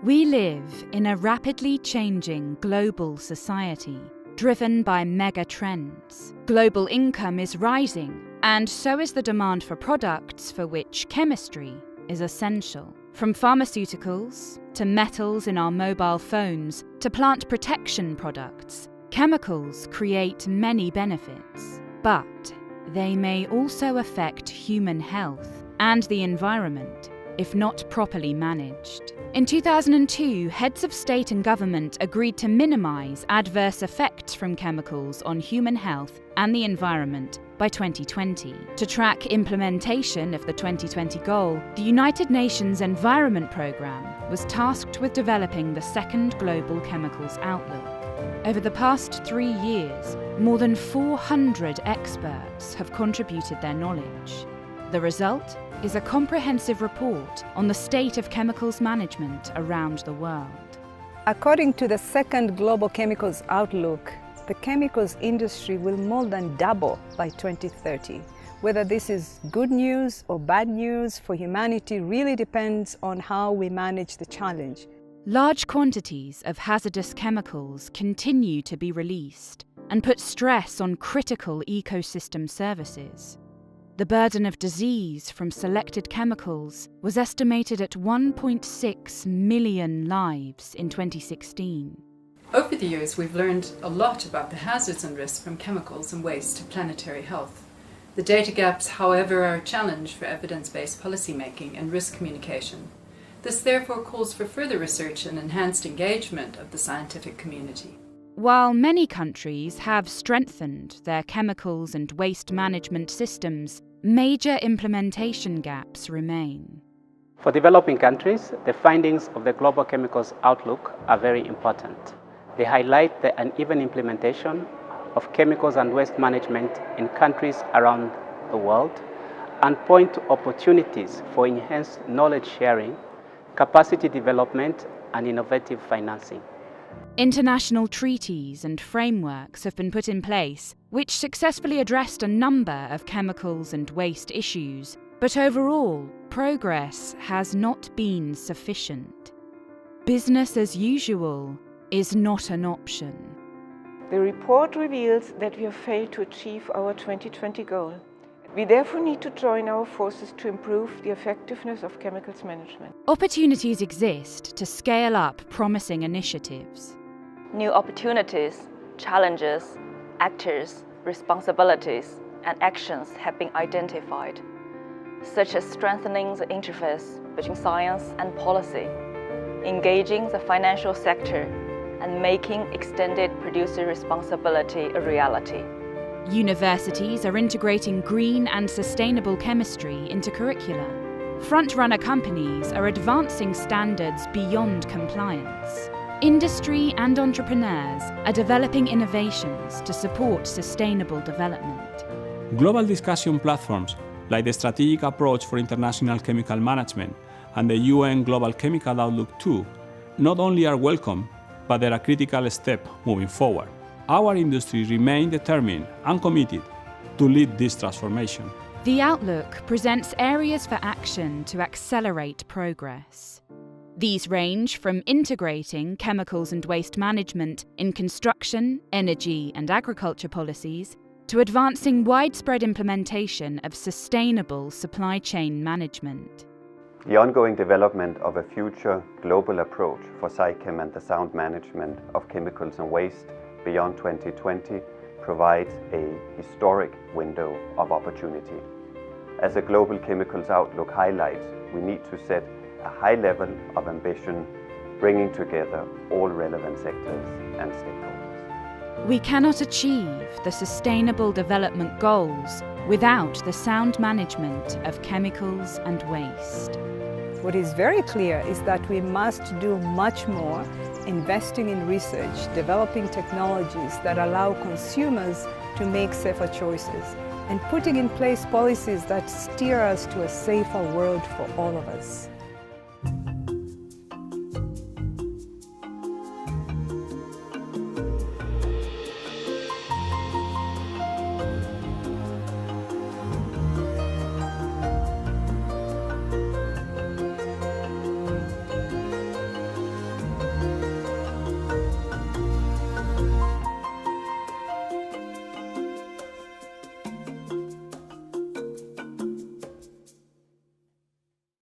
We live in a rapidly changing global society, driven by mega trends. Global income is rising, and so is the demand for products for which chemistry is essential. From pharmaceuticals, to metals in our mobile phones, to plant protection products, chemicals create many benefits. But they may also affect human health and the environment if not properly managed. In 2002, heads of state and government agreed to minimize adverse effects from chemicals on human health and the environment by 2020. To track implementation of the 2020 goal, the United Nations Environment Programme was tasked with developing the second Global Chemicals Outlook. Over the past 3 years, more than 400 experts have contributed their knowledge. The result is a comprehensive report on the state of chemicals management around the world. According to the second Global Chemicals Outlook, the chemicals industry will more than double by 2030. Whether this is good news or bad news for humanity really depends on how we manage the challenge. Large quantities of hazardous chemicals continue to be released and put stress on critical ecosystem services. The burden of disease from selected chemicals was estimated at 1.6 million lives in 2016. Over the years, we've learned a lot about the hazards and risks from chemicals and waste to planetary health. The data gaps, however, are a challenge for evidence-based policymaking and risk communication. This therefore calls for further research and enhanced engagement of the scientific community. While many countries have strengthened their chemicals and waste management systems, major implementation gaps remain. For developing countries, the findings of the Global Chemicals Outlook are very important. They highlight the uneven implementation of chemicals and waste management in countries around the world and point to opportunities for enhanced knowledge sharing, capacity development, and innovative financing. International treaties and frameworks have been put in place which successfully addressed a number of chemicals and waste issues, but overall, progress has not been sufficient. Business as usual is not an option. The report reveals that we have failed to achieve our 2020 goal. We therefore need to join our forces to improve the effectiveness of chemicals management. Opportunities exist to scale up promising initiatives. New opportunities, challenges, actors, responsibilities, and actions have been identified, such as strengthening the interface between science and policy, engaging the financial sector, and making extended producer responsibility a reality. Universities are integrating green and sustainable chemistry into curricula. Front-runner companies are advancing standards beyond compliance. Industry and entrepreneurs are developing innovations to support sustainable development. Global discussion platforms like the Strategic Approach for International Chemical Management and the UN Global Chemical Outlook 2 not only are welcome, but they're a critical step moving forward. Our industry remains determined and committed to lead this transformation. The Outlook presents areas for action to accelerate progress. These range from integrating chemicals and waste management in construction, energy, and agriculture policies to advancing widespread implementation of sustainable supply chain management. The ongoing development of a future global approach for SciChem and the sound management of chemicals and waste beyond 2020 provides a historic window of opportunity. As a Global Chemicals Outlook highlights, we need to set a high level of ambition, bringing together all relevant sectors and stakeholders. We cannot achieve the Sustainable Development Goals without the sound management of chemicals and waste. What is very clear is that we must do much more, investing in research, developing technologies that allow consumers to make safer choices, and putting in place policies that steer us to a safer world for all of us.